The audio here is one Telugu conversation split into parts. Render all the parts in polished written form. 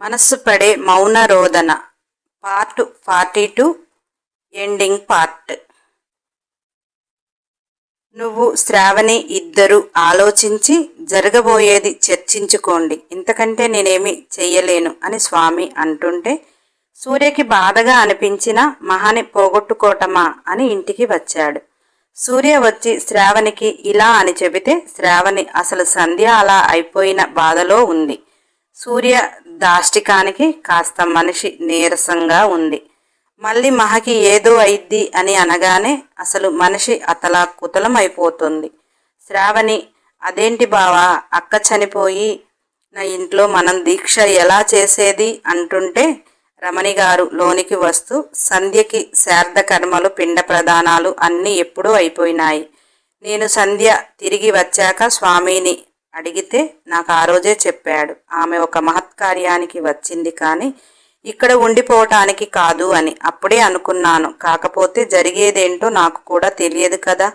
మనస్సు పడే మౌన రోదన పార్ట్ 42 ఎండింగ్ పార్ట్. నువ్వు శ్రావణి ఇద్దరు ఆలోచించి జరగబోయేది చర్చించుకోండి, ఇంతకంటే నేనేమి చెయ్యలేను అని స్వామి అంటుంటే సూర్యకి బాధగా అనిపించిన మహాని పోగొట్టుకోవటమా అని ఇంటికి వచ్చాడు. సూర్య వచ్చి శ్రావణికి ఇలా అని చెబితే శ్రావణి అసలు సంధ్య అలా అయిపోయిన బాధలో ఉంది. సూర్య దాష్టికానికి కాస్త మనిషి నీరసంగా ఉంది. మళ్ళీ మహకి ఏదో అయిద్ది అని అనగానే అసలు మనిషి అతలా కుతలం అయిపోతుంది. శ్రావణి, అదేంటి బావా, అక్క చనిపోయి నా ఇంట్లో మనం దీక్ష ఎలా చేసేది అంటుంటే రమణి గారు లోనికి వస్తూ, సంధ్యకి శార్ద కర్మలు పిండ ప్రదానాలు అన్నీ ఎప్పుడూ అయిపోయినాయి. నేను సంధ్య తిరిగి వచ్చాక స్వామిని అడిగితే నాకు ఆ రోజే చెప్పాడు, ఆమె ఒక మహత్కార్యానికి వచ్చింది కానీ ఇక్కడ ఉండిపోవటానికి కాదు అని. అప్పుడే అనుకున్నాను, కాకపోతే జరిగేదేంటో నాకు కూడా తెలియదు కదా,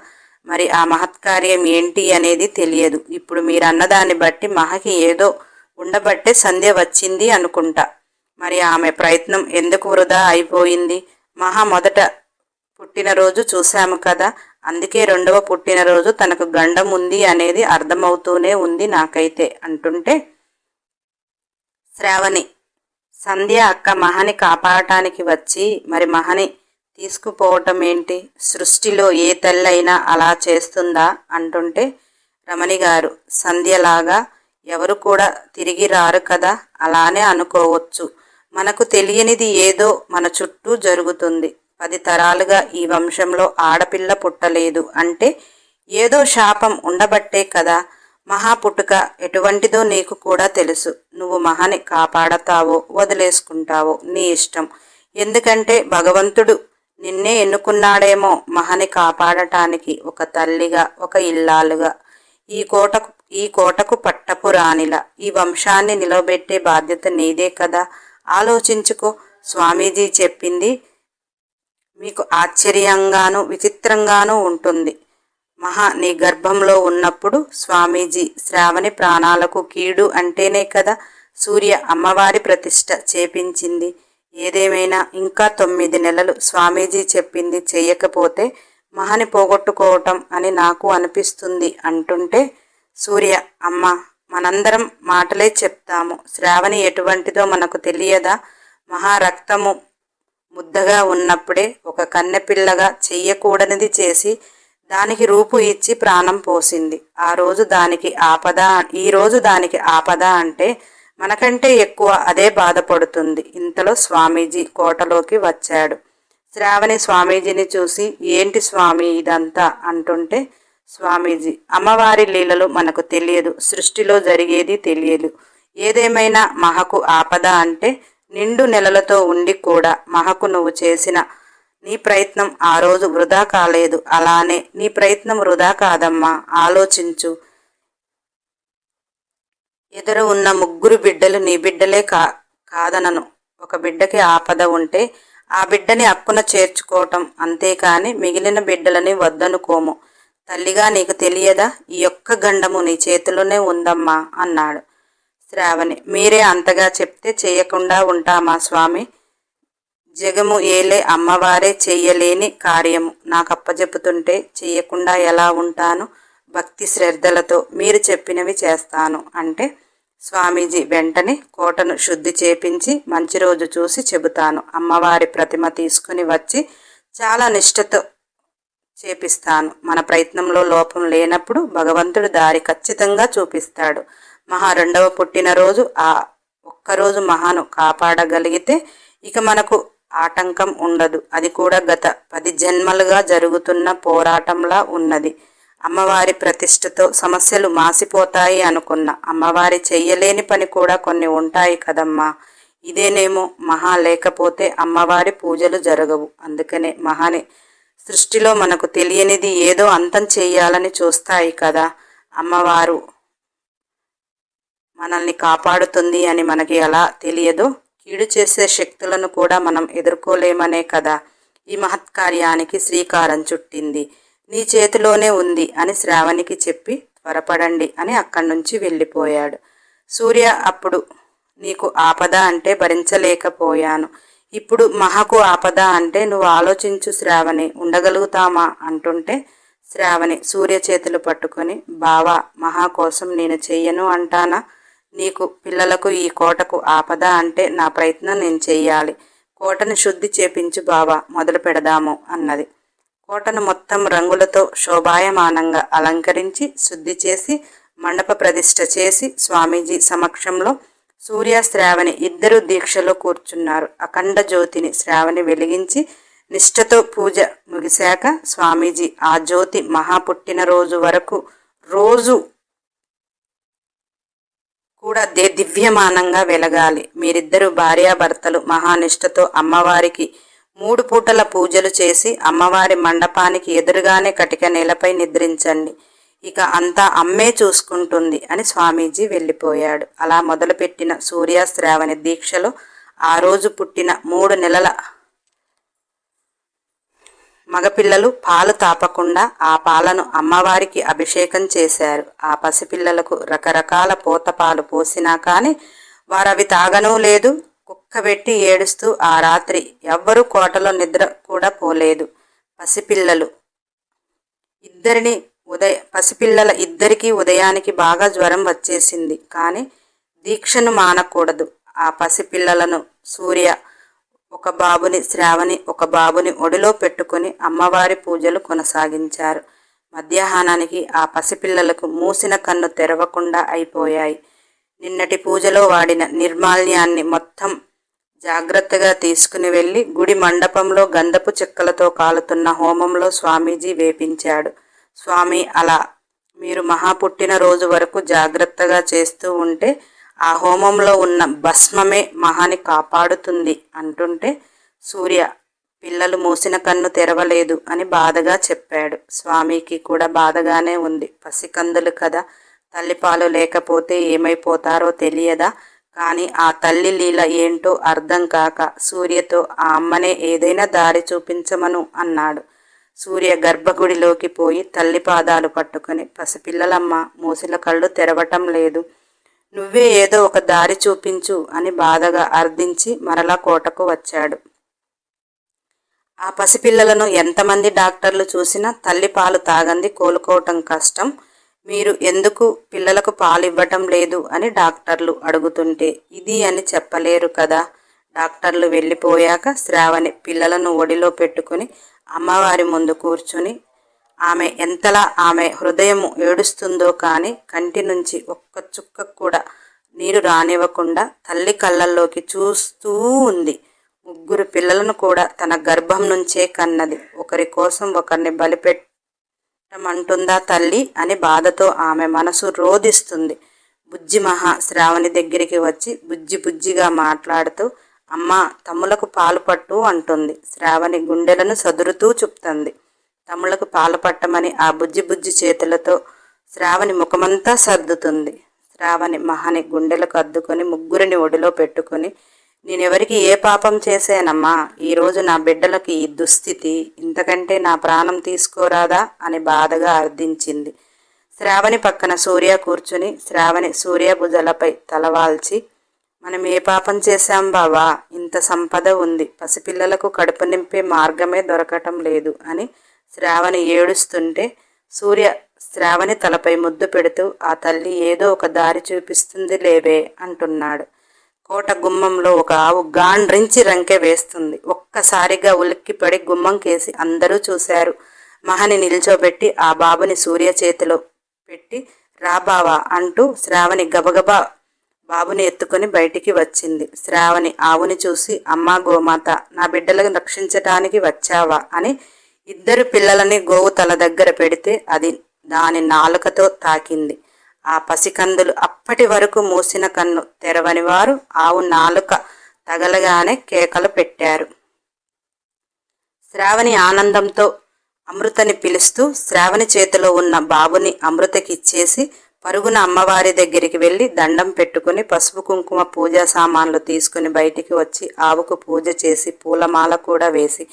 మరి ఆ మహత్కార్యం ఏంటి అనేది తెలియదు. ఇప్పుడు మీరు అన్నదాన్ని బట్టి మహకి ఏదో ఉండబట్టే సంధ్య వచ్చింది అనుకుంటా. మరి ఆమె ప్రయత్నం ఎందుకు వృధా అయిపోయింది? మహా మొదట పుట్టినరోజు చూశాము కదా, అందుకే రెండవ పుట్టినరోజు తనకు గండం ఉంది అనేది అర్థమవుతూనే ఉంది నాకైతే అంటుంటే శ్రావణి, సంధ్య అక్క మహని కాపాడటానికి వచ్చి మరి మహని తీసుకుపోవటం ఏంటి? సృష్టిలో ఏ తల్లైనా అలా చేస్తుందా అంటుంటే రమణి గారు, సంధ్యలాగా ఎవరు కూడా తిరిగి రారు కదా, అలానే అనుకోవచ్చు. మనకు తెలియనిది ఏదో మన చుట్టూ జరుగుతుంది. 10 తరాలుగా ఈ వంశంలో ఆడపిల్ల పుట్టలేదు అంటే ఏదో శాపం ఉండబట్టే కదా. మహా పుట్టుక ఎటువంటిదో నీకు కూడా తెలుసు. నువ్వు మహాని కాపాడతావో వదిలేసుకుంటావో నీ ఇష్టం. ఎందుకంటే భగవంతుడు నిన్నే ఎన్నుకున్నాడేమో మహాని కాపాడటానికి, ఒక తల్లిగా, ఒక ఇల్లాలుగా, ఈ కోటకు పట్టపు రాణిలా. ఈ వంశాన్ని నిలబెట్టే బాధ్యత నీదే కదా. ఆలోచించుకో. స్వామీజీ చెప్పింది మీకు ఆశ్చర్యంగానూ విచిత్రంగానూ ఉంటుంది. మహా నీ గర్భంలో ఉన్నప్పుడు స్వామీజీ శ్రావణి ప్రాణాలకు కీడు అంటేనే కదా సూర్య అమ్మవారి ప్రతిష్ఠ చేపించింది. ఏదేమైనా ఇంకా 9 నెలలు స్వామీజీ చెప్పింది చెయ్యకపోతే మహాని పోగొట్టుకోవటం అని నాకు అనిపిస్తుంది అంటుంటే సూర్య, అమ్మ, మనందరం మాటలే చెప్తాము. శ్రావణి ఎటువంటిదో మనకు తెలియదా? మహారక్తము ముద్దగా ఉన్నప్పుడే ఒక కన్నెపిల్లగా చెయ్యకూడనిది చేసి దానికి రూపు ఇచ్చి ప్రాణం పోసింది. ఈ రోజు దానికి ఆపద అంటే మనకంటే ఎక్కువ అదే బాధపడుతుంది. ఇంతలో స్వామీజీ కోటలోకి వచ్చాడు. శ్రావణి స్వామీజీని చూసి, ఏంటి స్వామి ఇదంతా అంటుంటే స్వామీజీ, అమ్మవారి లీలలు మనకు తెలియదు, సృష్టిలో జరిగేది తెలియదు. ఏదేమైనా మహకు ఆపద అంటే నిండు నెలలతో ఉండి కూడా మహకు నువ్వు చేసిన నీ ప్రయత్నం ఆ రోజు వృధా కాలేదు. అలానే నీ ప్రయత్నం వృధా కాదమ్మా, ఆలోచించు. ఎదురు ఉన్న 3 బిడ్డలు నీ బిడ్డలే కాదనను. ఒక బిడ్డకి ఆపద ఉంటే ఆ బిడ్డని అక్కున చేర్చుకోవటం, అంతేకాని మిగిలిన బిడ్డలని వద్దనుకోము. తల్లిగా నీకు తెలియదా? ఈ యొక్క గండము నీ చేతిలోనే ఉందమ్మా అన్నాడు. శ్రావణి, మీరే అంతగా చెప్తే చేయకుండా ఉంటామా స్వామి? జగము ఏలే అమ్మవారే చెయ్యలేని కార్యము నాకు అప్పచెప్పుతుంటే చెయ్యకుండా ఎలా ఉంటాను? భక్తి శ్రద్ధలతో మీరు చెప్పినవి చేస్తాను అంటే స్వామీజీ వెంటనే కోటను శుద్ధి చేపించి మంచి రోజు చూసి చెబుతాను. అమ్మవారి ప్రతిమ తీసుకుని వచ్చి చాలా నిష్ఠతో చేపిస్తాను. మన ప్రయత్నంలో లోపం లేనప్పుడు భగవంతుడు దారి ఖచ్చితంగా చూపిస్తాడు. మహా 2వ పుట్టినరోజు ఆ ఒక్కరోజు మహాను కాపాడగలిగితే ఇక మనకు ఆటంకం ఉండదు. అది కూడా గత 10 జన్మలుగా జరుగుతున్న పోరాటంలా ఉన్నది. అమ్మవారి ప్రతిష్టతో సమస్యలు మాసిపోతాయి అనుకున్న అమ్మవారి చెయ్యలేని పని కూడా కొన్ని ఉంటాయి కదమ్మా. ఇదేనేమో మహా లేకపోతే అమ్మవారి పూజలు జరగవు. అందుకనే మహాని సృష్టిలో మనకు తెలియనిది ఏదో అంతం చెయ్యాలని చూస్తాయి కదా. అమ్మవారు మనల్ని కాపాడుతుంది అని మనకి ఎలా తెలియదో, కీడు చేసే శక్తులను కూడా మనం ఎదుర్కోలేమనే కదా ఈ మహత్కార్యానికి శ్రీకారం చుట్టింది. నీ చేతిలోనే ఉంది అని శ్రావణికి చెప్పి త్వరపడండి అని అక్కడి నుంచి వెళ్ళిపోయాడు. సూర్య అప్పుడు నీకు ఆపద అంటే భరించలేకపోయాను. ఇప్పుడు మహకు ఆపద అంటే నువ్వు ఆలోచించు శ్రావణి, ఉండగలుగుతామా అంటుంటే శ్రావణి సూర్య చేతులు పట్టుకొని, బావా, మహా కోసం నేను చెయ్యను అంటానా? నీకు పిల్లలకు ఈ కోటకు ఆపద అంటే నా ప్రయత్నం నేను చెయ్యాలి. కోటను శుద్ధి చేపించు బావా, మొదలు పెడదాము అన్నది. కోటను మొత్తం రంగులతో శోభాయమానంగా అలంకరించి శుద్ధి చేసి మండప ప్రతిష్ఠ చేసి స్వామీజీ సమక్షంలో సూర్య శ్రావణి ఇద్దరు దీక్షలో కూర్చున్నారు. అఖండ జ్యోతిని శ్రావణి వెలిగించి నిష్ఠతో పూజ ముగిశాక స్వామీజీ ఆ జ్యోతి మహా పుట్టినరోజు వరకు రోజు కూడా దివ్యమానంగా వెలగాలి. మీరిద్దరు భార్యాభర్తలు మహానిష్టతో అమ్మవారికి 3 పూటల పూజలు చేసి అమ్మవారి మండపానికి ఎదురుగానే కటిక నేలపై నిద్రించండి. ఇక అంతా అమ్మే చూసుకుంటుంది అని స్వామీజీ వెళ్ళిపోయాడు. అలా మొదలుపెట్టిన సూర్య శ్రావణి దీక్షలో ఆ రోజు పుట్టిన 3 నెలల మగపిల్లలు పాలు తాపకుండా ఆ పాలను అమ్మవారికి అభిషేకం చేశారు. ఆ పసిపిల్లలకు రకరకాల పోతపాలు పోసినా కానీ వారవి తాగనూ లేదు. కుక్కబెట్టి ఏడుస్తూ ఆ రాత్రి ఎవ్వరూ కోటలో నిద్ర కూడా పోలేదు. పసిపిల్లల ఇద్దరికీ ఉదయానికి బాగా జ్వరం వచ్చేసింది. కానీ దీక్షను మానకూడదు. ఆ పసిపిల్లలను సూర్య ఒక బాబుని, శ్రావణి ఒక బాబుని ఒడిలో పెట్టుకుని అమ్మవారి పూజలు కొనసాగించారు. మధ్యాహ్నానికి ఆ పసిపిల్లలకు మూసిన కన్ను తెరవకుండా అయిపోయాయి. నిన్నటి పూజలో వాడిన నిర్మాల్యాన్ని మొత్తం జాగ్రత్తగా తీసుకుని వెళ్ళి గుడి మండపంలో గంధపు చెక్కలతో కాలుతున్న హోమంలో స్వామీజీ వేపించాడు. స్వామి, అలా మీరు మహా పుట్టినరోజు వరకు జాగ్రత్తగా చేస్తూ ఉంటే ఆ హోమంలో ఉన్న భస్మమే మహాని కాపాడుతుంది అంటుంటే సూర్య పిల్లలు మూసిన కన్ను తెరవలేదు అని బాధగా చెప్పాడు. స్వామికి కూడా బాధగానే ఉంది. పసికందులు కదా, తల్లిపాలు లేకపోతే ఏమైపోతారో తెలియదా? కానీ ఆ తల్లి లీల ఏంటో అర్థం కాక సూర్యతో ఆ అమ్మనే ఏదైనా దారి చూపించమను అన్నాడు. సూర్య గర్భగుడిలోకి పోయి తల్లి పాదాలు పట్టుకుని, పసిపిల్లలమ్మ, మూసిన కళ్ళు తెరవటం లేదు, నువ్వే ఏదో ఒక దారి చూపించు అని బాధగా అర్థించి మరలా కోటకు వచ్చాడు. ఆ పసిపిల్లలను ఎంతమంది డాక్టర్లు చూసినా తల్లి పాలు తాగంది కోలుకోవటం కష్టం, మీరు ఎందుకు పిల్లలకు పాలు ఇవ్వటం లేదు అని డాక్టర్లు అడుగుతుంటే ఇది అని చెప్పలేరు కదా. డాక్టర్లు వెళ్ళిపోయాక శ్రావణి పిల్లలను ఒడిలో పెట్టుకుని అమ్మవారి ముందు కూర్చుని ఎంతలా ఆమె హృదయము ఏడుస్తుందో కానీ కంటి నుంచి ఒక్క చుక్క కూడా నీరు రానివ్వకుండా తల్లి కళ్ళల్లోకి చూస్తూ ఉంది. 3 పిల్లలను కూడా తన గర్భం నుంచే కన్నది. ఒకరి కోసం ఒకరిని బలిపెట్టమంటుందా తల్లి అని బాధతో ఆమె మనసు రోదిస్తుంది. బుజ్జి మహా శ్రావణి దగ్గరికి వచ్చి బుజ్జిగా మాట్లాడుతూ, అమ్మా, తమ్ములకు పాలు పట్టు అంటుంది. శ్రావణి గుండెలను సదురుతూ చెప్తుంది. తమ్ములకు పాలు పట్టమని ఆ బుజ్జి చేతులతో శ్రావణి ముఖమంతా సర్దుతుంది. శ్రావణి మహాని గుండెలకు అద్దుకొని 3 ఒడిలో పెట్టుకుని, నేనెవరికి ఏ పాపం చేశానమ్మా, ఈరోజు నా బిడ్డలకి ఈ దుస్థితి, ఇంతకంటే నా ప్రాణం తీసుకోరాదా అని బాధగా అర్థించింది. శ్రావణి పక్కన సూర్య కూర్చుని శ్రావణి సూర్య భుజలపై తలవాల్చి, మనం ఏ పాపం చేశాం బావా, ఇంత సంపద ఉంది, పసిపిల్లలకు కడుపు నింపే మార్గమే దొరకటం లేదు అని శ్రావణి ఏడుస్తుంటే సూర్య శ్రావణి తలపై ముద్దు పెడుతూ, ఆ తల్లి ఏదో ఒక దారి చూపిస్తుంది లేవే అంటున్నాడు. కోట గుమ్మంలో ఒక ఆవు గాండ్రించి రంకె వేస్తుంది. ఒక్కసారిగా ఉలిక్కిపడి గుమ్మం కేసి అందరూ చూశారు. మహని నిల్చోబెట్టి ఆ బాబుని సూర్య చేతిలో పెట్టి, రా బావా అంటూ శ్రావణి గబగబా బాబుని ఎత్తుకొని బయటికి వచ్చింది. శ్రావణి ఆవుని చూసి, అమ్మా గోమాత, నా బిడ్డలను రక్షించటానికి వచ్చావా అని 2 పిల్లలని గోవు తల దగ్గర పెడితే అది దాని నాలుకతో తాకింది. ఆ పసికందులు అప్పటి వరకు మూసిన కన్ను తెరవని వారు ఆవు నాలుక తగలగానే కేకలు పెట్టారు. శ్రావణి ఆనందంతో అమృతని పిలుస్తూ శ్రావణి చేతిలో ఉన్న బాబుని అమృతకి ఇచ్చేసి పరుగున అమ్మవారి దగ్గరికి వెళ్ళి దండం పెట్టుకుని పసుపు కుంకుమ పూజా సామాన్లు తీసుకుని బయటికి వచ్చి ఆవుకు పూజ చేసి పూలమాల కూడా వేసి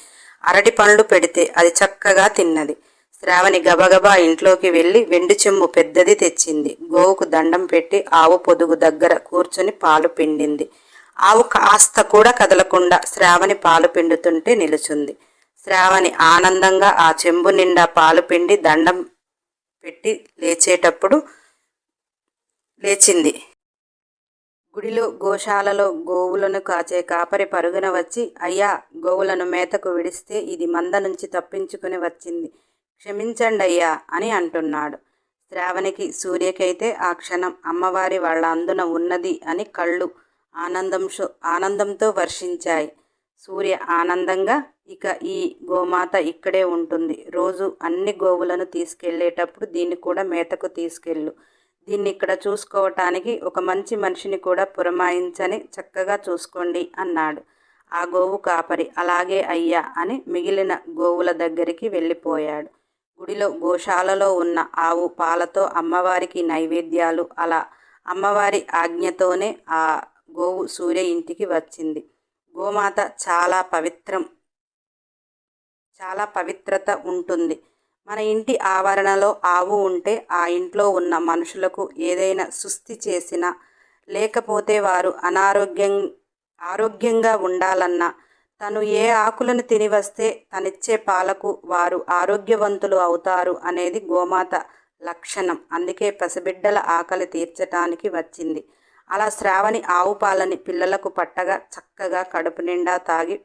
అరటి పండ్లు పెడితే అది చక్కగా తిన్నది. శ్రావణి గబగబా ఇంట్లోకి వెళ్ళి వెండి చెంబు పెద్దది తెచ్చింది. గోవుకు దండం పెట్టి ఆవు పొదుగు దగ్గర కూర్చుని పాలు పిండింది. ఆవు కాస్త కూడా కదలకుండా శ్రావణి పాలు పిండుతుంటే నిలుచుంది. శ్రావణి ఆనందంగా ఆ చెంబు నిండా పాలు పిండి దండం పెట్టి లేచింది. గుడిలో గోశాలలో గోవులను కాచే కాపరి పరుగున వచ్చి, అయ్యా, గోవులను మేతకు విడిస్తే ఇది మంద నుంచి తప్పించుకుని వచ్చింది, క్షమించండయ్యా అని అంటున్నాడు. శ్రావణికి సూర్యకైతే ఆ క్షణం అమ్మవారి వాళ్ళ అందున ఉన్నది అని కళ్ళు ఆనందంతో వర్షించాయి. సూర్య ఆనందంగా, ఇక ఈ గోమాత ఇక్కడే ఉంటుంది, రోజు అన్ని గోవులను తీసుకెళ్లేటప్పుడు దీన్ని కూడా మేతకు తీసుకెళ్ళు, దీన్ని ఇక్కడ చూసుకోవటానికి ఒక మంచి మనిషిని కూడా పురమాయించని చక్కగా చూసుకోండి అన్నాడు. ఆ గోవు కాపరి అలాగే అయ్యా అని మిగిలిన గోవుల దగ్గరికి వెళ్ళిపోయాడు. గుడిలో గోశాలలో ఉన్న ఆవు పాలతో అమ్మవారికి నైవేద్యాలు, అలా అమ్మవారి ఆజ్ఞతోనే ఆ గోవు సూర్య ఇంటికి వచ్చింది. గోమాత చాలా పవిత్రత ఉంటుంది. మన ఇంటి ఆవరణలో ఆవు ఉంటే ఆ ఇంట్లో ఉన్న మనుషులకు ఏదైనా సుస్థి చేసినా, లేకపోతే వారు ఆరోగ్యంగా ఉండాలన్నా, తను ఏ ఆకులను తిని వస్తే తనిచ్చే పాలకు వారు ఆరోగ్యవంతులు అవుతారు అనేది గోమాత లక్షణం. అందుకే పసిబిడ్డల ఆకలి తీర్చటానికి వచ్చింది. అలా శ్రావణి ఆవు పాలని పిల్లలకు పట్టగా చక్కగా కడుపు నిండా తాగి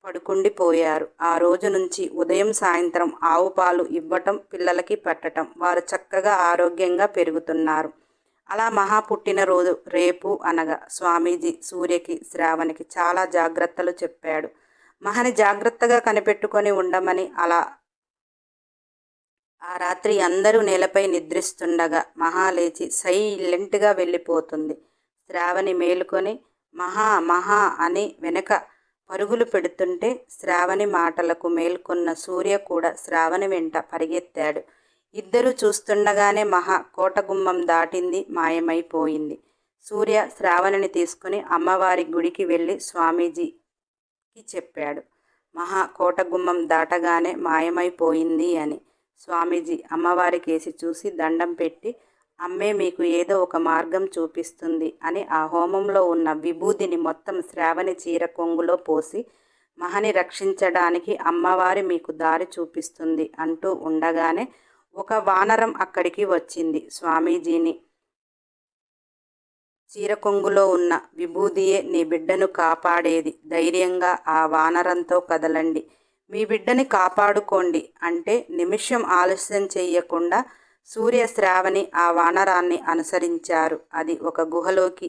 పడుకుండిపోయారు. ఆ రోజు నుంచి ఉదయం సాయంత్రం ఆవు పాలు ఇవ్వటం, పిల్లలకి పట్టటం. వారు చక్కగా ఆరోగ్యంగా పెరుగుతున్నారు. అలా మహా పుట్టినరోజు రేపు అనగా స్వామీజీ సూర్యకి శ్రావణికి చాలా జాగ్రత్తలు చెప్పాడు. మహని జాగ్రత్తగా కనిపెట్టుకొని ఉండమని. అలా ఆ రాత్రి అందరూ నేలపై నిద్రిస్తుండగా మహా లేచి సైలెంట్గా వెళ్ళిపోతుంది. శ్రావణి మేలుకొని మహా అని వెనక పరుగులు పెడుతుంటే శ్రావణి మాటలకు మేల్కొన్న సూర్య కూడా శ్రావణి వెంట పరిగెత్తాడు. ఇద్దరూ చూస్తుండగానే మహా కోటగుమ్మం దాటింది, మాయమైపోయింది. సూర్య శ్రావణిని తీసుకుని అమ్మవారి గుడికి వెళ్ళి స్వామీజీకి చెప్పాడు, మహా కోటగుమ్మం దాటగానే మాయమైపోయింది అని. స్వామీజీ అమ్మవారి కేసి చూసి దండం పెట్టి, అమ్మే మీకు ఏదో ఒక మార్గం చూపిస్తుంది అని ఆ హోమంలో ఉన్న విభూదిని మొత్తం శ్రావణి చీర కొంగులో పోసి, మహని రక్షించడానికి అమ్మవారి మీకు దారి చూపిస్తుంది అంటూ ఉండగానే ఒక వానరం అక్కడికి వచ్చింది. స్వామీజీని, చీర కొంగులో ఉన్న విభూదియే నీ బిడ్డను కాపాడేది, ధైర్యంగా ఆ వానరంతో కదలండి, మీ బిడ్డని కాపాడుకోండి అంటే నిమిషం ఆలస్యం చెయ్యకుండా సూర్య శ్రావణి ఆ వానరాన్ని అనుసరించారు. అది ఒక గుహలోకి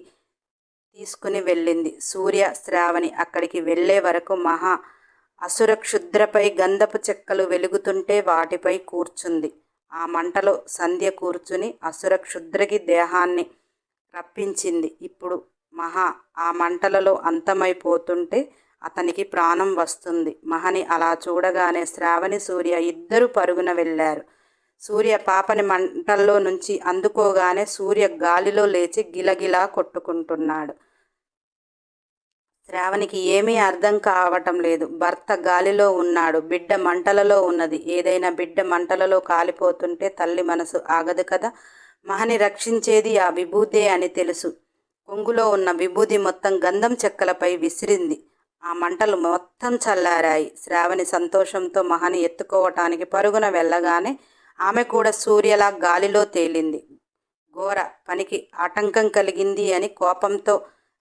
తీసుకుని వెళ్ళింది. సూర్య శ్రావణి అక్కడికి వెళ్ళే వరకు మహా అసుర క్షుద్రపై గంధపు చెక్కలు వెలుగుతుంటే వాటిపై కూర్చుంది. ఆ మంటలో సంధ్య కూర్చుని అసుర క్షుద్రకి దేహాన్ని రప్పించింది. ఇప్పుడు మహా ఆ మంటలలో అంతమైపోతుంటే అతనికి ప్రాణం వస్తుంది. మహని అలా చూడగానే శ్రావణి సూర్య ఇద్దరు పరుగున వెళ్ళారు. సూర్య పాపని మంటల్లో నుంచి అందుకోగానే సూర్య గాలిలో లేచి గిలగిలా కొట్టుకుంటున్నాడు. శ్రావణికి ఏమీ అర్థం కావటం లేదు. భర్త గాలిలో ఉన్నాడు, బిడ్డ మంటలలో ఉన్నది. ఏదైనా బిడ్డ మంటలలో కాలిపోతుంటే తల్లి మనసు ఆగదు కదా. మహని రక్షించేది ఆ విభూదే అని తెలుసు. కొంగులో ఉన్న విభూది మొత్తం గంధం చెక్కలపై విసిరింది. ఆ మంటలు మొత్తం చల్లారాయి. శ్రావణి సంతోషంతో మహని ఎత్తుకోవటానికి పరుగున వెళ్ళగానే ఆమె కూడా సూర్యలా గాలిలో తేలింది. ఘోర పనికి ఆటంకం కలిగింది అని కోపంతో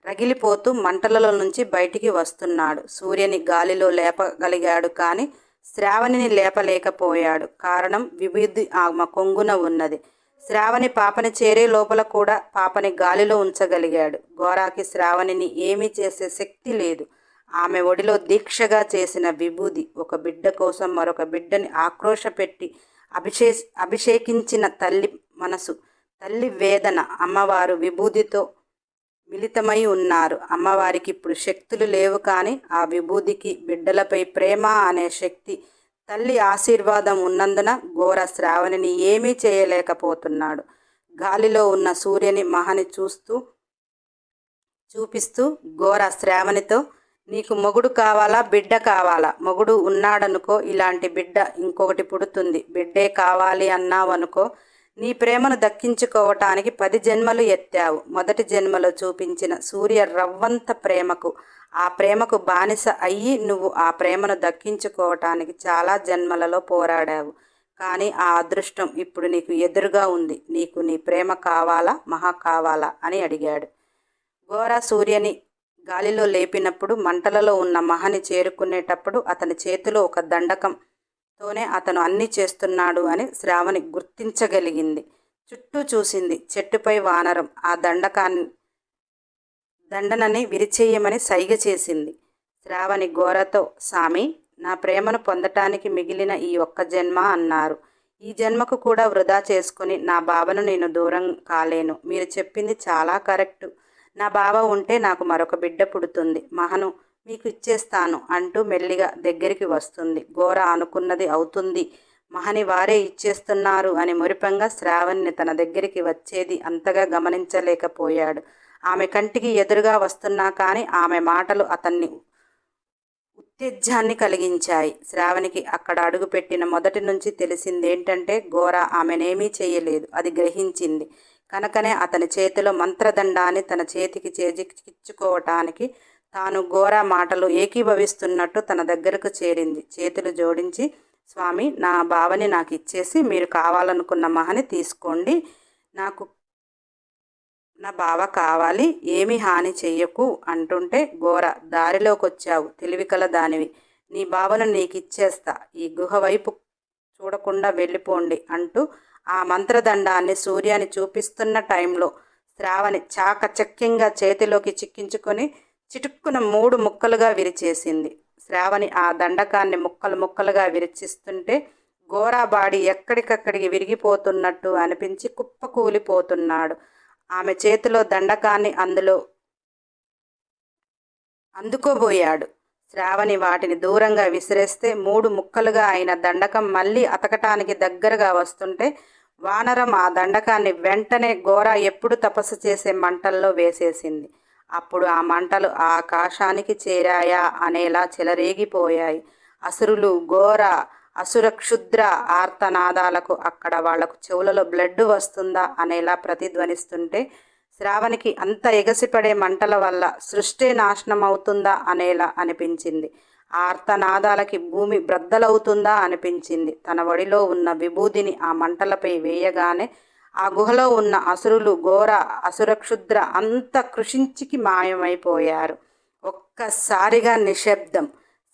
రగిలిపోతూ మంటలలో నుంచి బయటికి వస్తున్నాడు. సూర్యని గాలిలో లేపగలిగాడు కానీ శ్రావణిని లేపలేకపోయాడు. కారణం విభూది ఆమె కొంగున ఉన్నది. శ్రావణి పాపని చేరే లోపల కూడా పాపని గాలిలో ఉంచగలిగాడు. ఘోరాకి శ్రావణిని ఏమీ చేసే శక్తి లేదు. ఆమె ఒడిలో దీక్షగా చేసిన విభూది ఒక బిడ్డ కోసం మరొక బిడ్డని ఆక్రోశపెట్టి అభిషేకించిన తల్లి మనసు, తల్లి వేదన. అమ్మవారు విభూదితో మిళితమై ఉన్నారు. అమ్మవారికి ఇప్పుడు శక్తులు లేవు కానీ ఆ విభూదికి బిడ్డలపై ప్రేమ అనే శక్తి, తల్లి ఆశీర్వాదం ఉన్నందున ఘోర శ్రావణిని ఏమీ చేయలేకపోతున్నాడు. గాలిలో ఉన్న సూర్యని మహని చూపిస్తూ ఘోర శ్రావణితో, నీకు మొగుడు కావాలా, బిడ్డ కావాలా? మొగుడు ఉన్నాడనుకో, ఇలాంటి బిడ్డ ఇంకొకటి పుడుతుంది. బిడ్డే కావాలి అన్నావనుకో, నీ ప్రేమను దక్కించుకోవటానికి 10 జన్మలు ఎత్తావు. మొదటి జన్మలో చూపించిన సూర్య రవ్వంత ప్రేమకు, ఆ ప్రేమకు బానిస అయ్యి నువ్వు ఆ ప్రేమను దక్కించుకోవటానికి చాలా జన్మలలో పోరాడావు. కానీ ఆ అదృష్టం ఇప్పుడు నీకు ఎదురుగా ఉంది. నీకు నీ ప్రేమ కావాలా, మహా కావాలా అని అడిగాడు. ఘోర సూర్యని గాలిలో లేపినప్పుడు మంటలలో ఉన్న మహని చేరుకునేటప్పుడు అతని చేతిలో ఒక దండకంతోనే అతను అన్నీ చేస్తున్నాడు అని శ్రావణి గుర్తించగలిగింది. చుట్టూ చూసింది. చెట్టుపై వానరం ఆ దండనని విరిచేయమని సైగ చేసింది. శ్రావణి ఘోరతో, సామి, నా ప్రేమను పొందటానికి మిగిలిన ఈ ఒక్క జన్మ అన్నారు. ఈ జన్మకు కూడా వృధా చేసుకుని నా బావను నేను దూరం కాలేను. మీరు చెప్పింది చాలా కరెక్టు. నా బావ ఉంటే నాకు మరొక బిడ్డ పుడుతుంది. మహను మీకు ఇచ్చేస్తాను అంటూ మెల్లిగా దగ్గరికి వస్తుంది. ఘోర అనుకున్నది అవుతుంది. మహని వారే ఇచ్చేస్తున్నారు అని మురిపంగా శ్రావణ్ణి తన దగ్గరికి వచ్చేది అంతగా గమనించలేకపోయాడు. ఆమె కంటికి ఎదురుగా వస్తున్నా కానీ ఆమె మాటలు అతన్ని ఉత్తేజాన్ని కలిగించాయి. శ్రావణికి అక్కడ అడుగుపెట్టిన మొదటి నుంచి తెలిసిందేంటంటే ఘోర ఆమెనేమీ చెయ్యలేదు. అది గ్రహించింది. కనుకనే అతని చేతిలో మంత్రదండాన్ని తన చేతికి చేజిక్కించుకోవటానికి తాను ఘోర మాటలు ఏకీభవిస్తున్నట్టు తన దగ్గరకు చేరింది. చేతులు జోడించి, స్వామి, నా బావని నాకు ఇచ్చేసి మీరు కావాలనుకున్న మహని తీసుకోండి. నాకు నా బావ కావాలి, ఏమీ హాని చెయ్యకు అంటుంటే ఘోర, దారిలోకొచ్చావు, తెలివికల దానివి, నీ బావను నీకిచ్చేస్తా, ఈ గుహ వైపు చూడకుండా వెళ్ళిపోండి అంటూ ఆ మంత్రదండాన్ని సూర్యాన్ని చూపిస్తున్న టైంలో శ్రావణి చాకచక్యంగా చేతిలోకి చిక్కించుకొని చిటుక్కున 3 ముక్కలుగా విరిచేసింది. శ్రావణి ఆ దండకాన్ని ముక్కలు ముక్కలుగా విరిచిస్తుంటే ఘోరా బాడీ ఎక్కడికక్కడికి విరిగిపోతున్నట్టు అనిపించి కుప్పకూలిపోతున్నాడు. ఆమె చేతిలో దండకాన్ని అందుకోబోయాడు. శ్రావణి వాటిని దూరంగా విసిరేస్తే 3 ముక్కలుగా అయిన దండకం మళ్ళీ అతకటానికి దగ్గరగా వస్తుంటే వానరం ఆ దండకాన్ని వెంటనే ఘోర ఎప్పుడు తపస్సు చేసే మంటల్లో వేసేసింది. అప్పుడు ఆ మంటలు ఆకాశానికి చేరాయా అనేలా చెలరేగిపోయాయి. అసురులు, ఘోర, అసుర క్షుద్ర ఆర్తనాదాలకు అక్కడ వాళ్లకు చెవులలో బ్లడ్ వస్తుందా అనేలా ప్రతిధ్వనిస్తుంటే శ్రావణికి అంత ఎగసిపడే మంటల వల్ల సృష్టి నాశనం అవుతుందా అనేలా అనిపించింది. ఆ ఆర్తనాదాలకి భూమి బ్రద్దలవుతుందా అనిపించింది. తన ఒడిలో ఉన్న విభూదిని ఆ మంటలపై వేయగానే ఆ గుహలో ఉన్న అసురులు, ఘోర, అసురక్షుద్ర అంత కృషించికి మాయమైపోయారు. ఒక్కసారిగా నిశ్శబ్దం.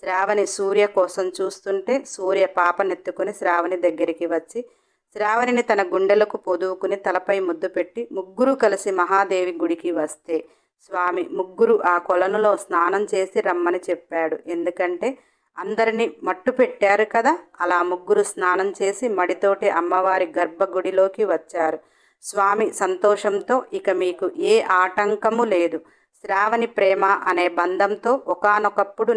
శ్రావణి సూర్య కోసం చూస్తుంటే సూర్య పాపనెత్తుకుని శ్రావణి దగ్గరికి వచ్చి శ్రావణిని తన గుండెలకు పొదువుకుని తలపై ముద్దు పెట్టి ముగ్గురు కలిసి మహాదేవి గుడికి వస్తే స్వామి ముగ్గురు ఆ కొలనులో స్నానం చేసి రమ్మని చెప్పాడు. ఎందుకంటే అందరినీ మట్టు పెట్టారు కదా. అలా ముగ్గురు స్నానం చేసి మడితోటి అమ్మవారి గర్భగుడిలోకి వచ్చారు. స్వామి సంతోషంతో, ఇక మీకు ఏ ఆటంకము లేదు. శ్రావణి ప్రేమ అనే బంధంతో ఒకానొకప్పుడు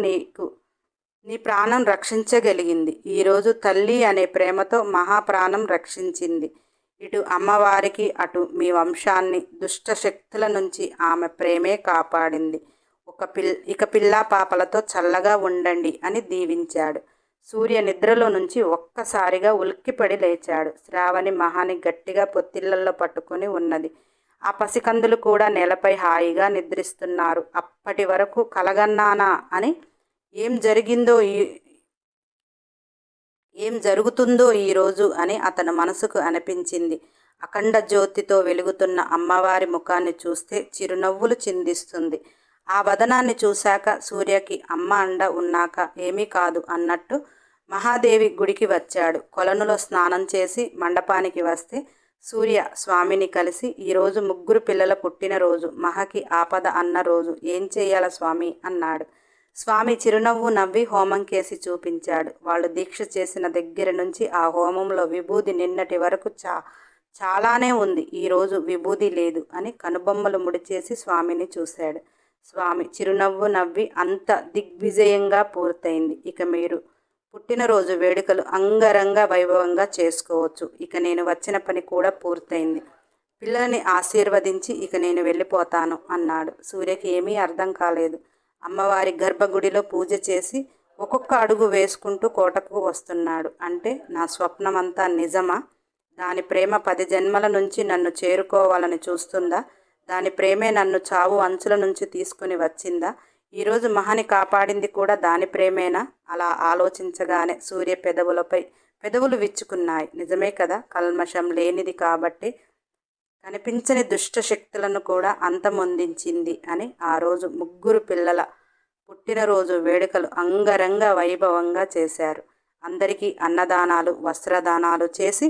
నీ ప్రాణం రక్షించగలిగింది. ఈరోజు తల్లి అనే ప్రేమతో మహాప్రాణం రక్షించింది. ఇటు అమ్మవారికి, అటు మీ వంశాన్ని దుష్ట శక్తుల నుంచి ఆమె ప్రేమే కాపాడింది. ఇక పిల్లా పాపలతో చల్లగా ఉండండి అని దీవించాడు. సూర్య నిద్రలో నుంచి ఒక్కసారిగా ఉలిక్కిపడి లేచాడు. శ్రావణి మహాని గట్టిగా పొత్తిళ్లలో పట్టుకొని ఉన్నది. ఆ పసికందులు కూడా నేలపై హాయిగా నిద్రిస్తున్నారు. అప్పటి వరకు కలగన్నానా అని ఏం జరుగుతుందో ఈరోజు అని అతని మనసుకు అనిపించింది. అఖండ జ్యోతితో వెలుగుతున్న అమ్మవారి ముఖాన్ని చూస్తే చిరునవ్వులు చిందిస్తుంది. ఆ వదనాన్ని చూశాక సూర్యకి అమ్మ అండ ఉన్నాక ఏమీ కాదు అన్నట్టు మహాదేవి గుడికి వచ్చాడు. కొలనులో స్నానం చేసి మండపానికి వస్తే సూర్య స్వామిని కలిసి, ఈరోజు ముగ్గురు పిల్లల పుట్టినరోజు, మహకి ఆపద అన్న రోజు, ఏం చెయ్యాల స్వామి అన్నాడు. స్వామి చిరునవ్వు నవ్వి హోమం కేసి చూపించాడు. వాళ్ళు దీక్ష చేసిన దగ్గర నుంచి ఆ హోమంలో విభూది నిన్నటి వరకు చాలానే ఉంది, ఈరోజు విభూది లేదు అని కనుబొమ్మలు ముడిచేసి స్వామిని చూశాడు. స్వామి చిరునవ్వు నవ్వి, అంత దిగ్విజయంగా పూర్తయింది. ఇక మీరు పుట్టినరోజు వేడుకలు అంగరంగ వైభవంగా చేసుకోవచ్చు. ఇక నేను వచ్చిన పని కూడా పూర్తయింది. పిల్లల్ని ఆశీర్వదించి ఇక నేను వెళ్ళిపోతాను అన్నాడు. సూర్యకి ఏమీ అర్థం కాలేదు. అమ్మవారి గర్భగుడిలో పూజ చేసి ఒక్కొక్క అడుగు వేసుకుంటూ కోటకు వస్తున్నాడు. అంటే నా స్వప్నమంతా నిజమా? దాని ప్రేమ 10 జన్మల నుంచి నన్ను చేరుకోవాలని చూస్తుందా? దాని ప్రేమే నన్ను చావు అంచుల నుంచి తీసుకుని వచ్చిందా? ఈరోజు మహని కాపాడింది కూడా దాని ప్రేమేనా? అలా ఆలోచించగానే సూర్య పెదవులపై పెదవులు విచ్చుకున్నాయి. నిజమే కదా, కల్మషం లేనిది కాబట్టి కనిపించని దుష్ట శక్తులను కూడా అంతమొందించింది అని ఆ రోజు 3 పిల్లల పుట్టినరోజు వేడుకలు అంగరంగ వైభవంగా చేశారు. అందరికీ అన్నదానాలు, వస్త్రదానాలు చేసి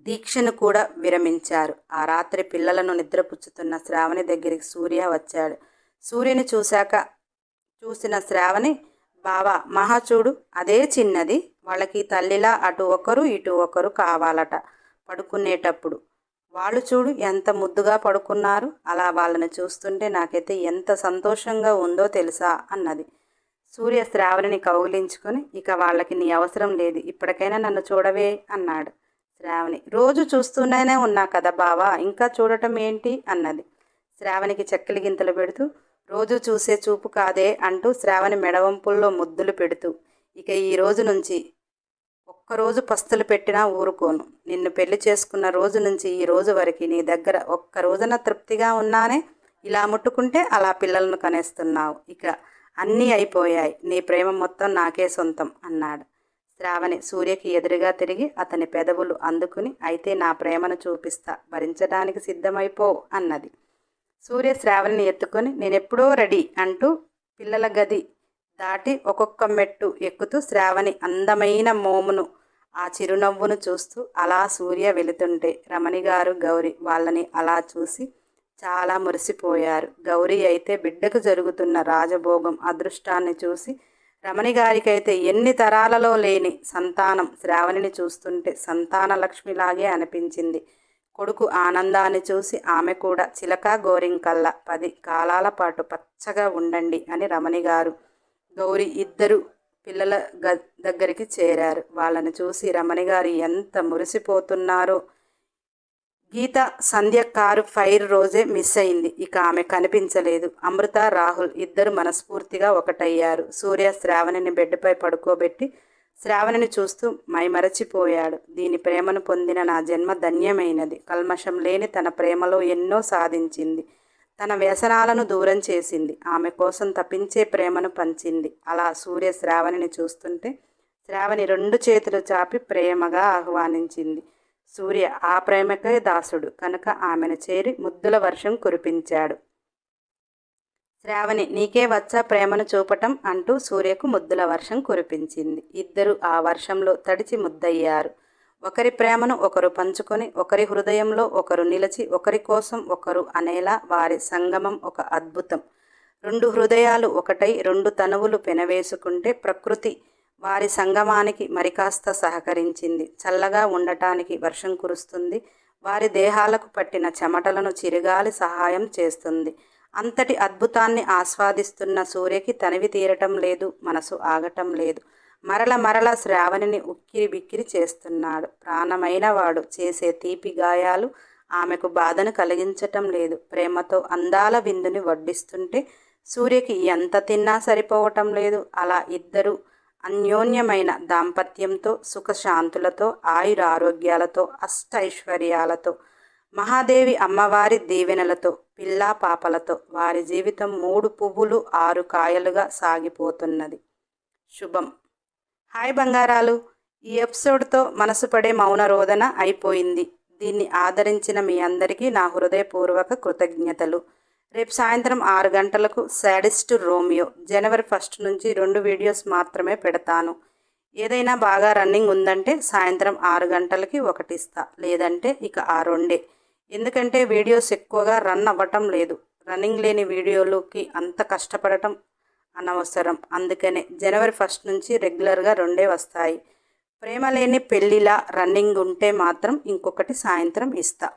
దీక్షను కూడా విరమించారు. ఆ రాత్రి పిల్లలను నిద్రపుచ్చుతున్న శ్రావణి దగ్గరికి సూర్య వచ్చాడు. సూర్యుని చూసిన శ్రావణి, బావా మహా చూడు, అదే చిన్నది, వాళ్ళకి తల్లిలా అటు ఒకరు ఇటు ఒకరు కావాలట పడుకునేటప్పుడు. వాళ్ళు చూడు ఎంత ముద్దుగా పడుకున్నారు, అలా వాళ్ళని చూస్తుంటే నాకైతే ఎంత సంతోషంగా ఉందో తెలుసా అన్నది. సూర్య శ్రావణిని కౌగిలించుకొని, ఇక వాళ్ళకి నీ అవసరం లేదు, ఇప్పటికైనా నన్ను చూడవే అన్నాడు. శ్రావణి, రోజు చూస్తూనే ఉన్నా కదా బావా, ఇంకా చూడటం ఏంటి అన్నది. శ్రావణికి చెక్కలి గింతలు పెడుతూ, రోజు చూసే చూపు కాదే అంటూ శ్రావణి మెడవంపుల్లో ముద్దులు పెడుతూ, ఇక ఈ రోజు నుంచి ఒక్కరోజు పస్తులు పెట్టినా ఊరుకోను. నిన్ను పెళ్లి చేసుకున్న రోజు నుంచి ఈ రోజు వరకు నీ దగ్గర ఒక్క రోజున తృప్తిగా ఉన్నానే, ఇలా ముట్టుకుంటే అలా పిల్లలను కనేస్తున్నావు. ఇక అన్నీ అయిపోయాయి, నీ ప్రేమ మొత్తం నాకే సొంతం అన్నాడు. శ్రావణి సూర్యకి ఎదురుగా తిరిగి అతని పెదవులు అందుకుని, అయితే నా ప్రేమను చూపిస్తా, భరించడానికి సిద్ధమైపో అన్నది. సూర్య శ్రావణిని ఎత్తుకొని, నేనెప్పుడో రెడీ అంటూ పిల్లల గది దాటి ఒక్కొక్క మెట్టు ఎక్కుతూ శ్రావణి అందమైన మోమును, ఆ చిరునవ్వును చూస్తూ అలా సూర్య వెళుతుంటే రమణి గారు, గౌరి వాళ్ళని అలా చూసి చాలా మురిసిపోయారు. గౌరీ అయితే బిడ్డకు జరుగుతున్న రాజభోగం, అదృష్టాన్ని చూసి, రమణి గారికైతే ఎన్ని తరాలలో లేని సంతానం శ్రావణిని చూస్తుంటే సంతాన లక్ష్మిలాగే అనిపించింది. కొడుకు ఆనందాన్ని చూసి ఆమె కూడా చిలక గోరింకల్లా 10 కాలాల పాటు పచ్చగా ఉండండి అని రమణి గారు, గౌరీ ఇద్దరు పిల్లల దగ్గరికి చేరారు. వాళ్ళని చూసి రమణి గారు ఎంత మురిసిపోతున్నారో. గీత సంధ్య కారు ఫైర్ రోజే మిస్ అయింది. ఇక ఆమె కనిపించలేదు. అమృత, రాహుల్ ఇద్దరు మనస్ఫూర్తిగా ఒకటయ్యారు. సూర్య శ్రావణిని బెడ్పై పడుకోబెట్టి శ్రావణిని చూస్తూ మైమరచిపోయాడు. దీని ప్రేమను పొందిన నా జన్మ ధన్యమైనది. కల్మషం లేని తన ప్రేమలో ఎన్నో సాధించింది. తన వ్యసనాలను దూరం చేసింది. ఆమె కోసం తపించే ప్రేమను పంచింది. అలా సూర్య శ్రావణిని చూస్తుంటే శ్రావణి 2 చేతులు చాపి ప్రేమగా ఆహ్వానించింది. సూర్య ఆ ప్రేమకే దాసుడు కనుక ఆమెను చేరి ముద్దుల వర్షం కురిపించాడు. శ్రావణి, నీకే వచ్చా ప్రేమను చూపటం అంటూ సూర్యకు ముద్దుల వర్షం కురిపించింది. ఇద్దరు ఆ వర్షంలో తడిచి ముద్దయ్యారు. ఒకరి ప్రేమను ఒకరు పంచుకొని, ఒకరి హృదయంలో ఒకరు నిలిచి, ఒకరి కోసం ఒకరు అనేలా వారి సంగమం ఒక అద్భుతం. 2 హృదయాలు ఒకటై 2 తనువులు పెనవేసుకుంటే ప్రకృతి వారి సంగమానికి మరికాస్త సహకరించింది. చల్లగా ఉండటానికి వర్షం కురుస్తుంది. వారి దేహాలకు పట్టిన చెమటలను చిరుగాలి సహాయం చేస్తుంది. అంతటి అద్భుతాన్ని ఆస్వాదిస్తున్న సూర్యకి తనివి తీరటం లేదు, మనసు ఆగటం లేదు. మరల శ్రావణిని ఉక్కిరి బిక్కిరి చేస్తున్నాడు. ప్రాణమైన వాడు చేసే తీపి గాయాలు ఆమెకు బాధను కలిగించటం లేదు. ప్రేమతో అందాల విందుని వడ్డిస్తుంటే సూర్యకి ఎంత తిన్నా సరిపోవటం లేదు. అలా ఇద్దరు అన్యోన్యమైన దాంపత్యంతో, సుఖశాంతులతో, ఆయురారోగ్యాలతో, అష్టైశ్వర్యాలతో, మహాదేవి అమ్మవారి దీవెనలతో, పిల్లా పాపలతో వారి జీవితం 3 పువ్వులు 6 కాయలుగా సాగిపోతున్నది. శుభం. హాయ్ బంగారాలు, ఈ ఎపిసోడ్తో మనసు పడే మౌన రోదన అయిపోయింది. దీన్ని ఆదరించిన మీ అందరికీ నా హృదయపూర్వక కృతజ్ఞతలు. రేపు సాయంత్రం 6 గంటలకు శాడిస్ట్ రోమియో జనవరి 1 నుంచి 2 వీడియోస్ మాత్రమే పెడతాను. ఏదైనా బాగా రన్నింగ్ ఉందంటే సాయంత్రం 6 గంటలకి ఒకటి ఇస్తా, లేదంటే ఇక ఆ 2. ఎందుకంటే వీడియోస్ ఎక్కువగా రన్ అవ్వటం లేదు. రన్నింగ్ లేని వీడియోలకి అంత కష్టపడటం అనవసరం. అందుకనే జనవరి 1 నుంచి రెగ్యులర్గా 2 వస్తాయి. ప్రేమ లేని పెళ్ళిలా రన్నింగ్ ఉంటే మాత్రం ఇంకొకటి సాయంత్రం ఇస్తా.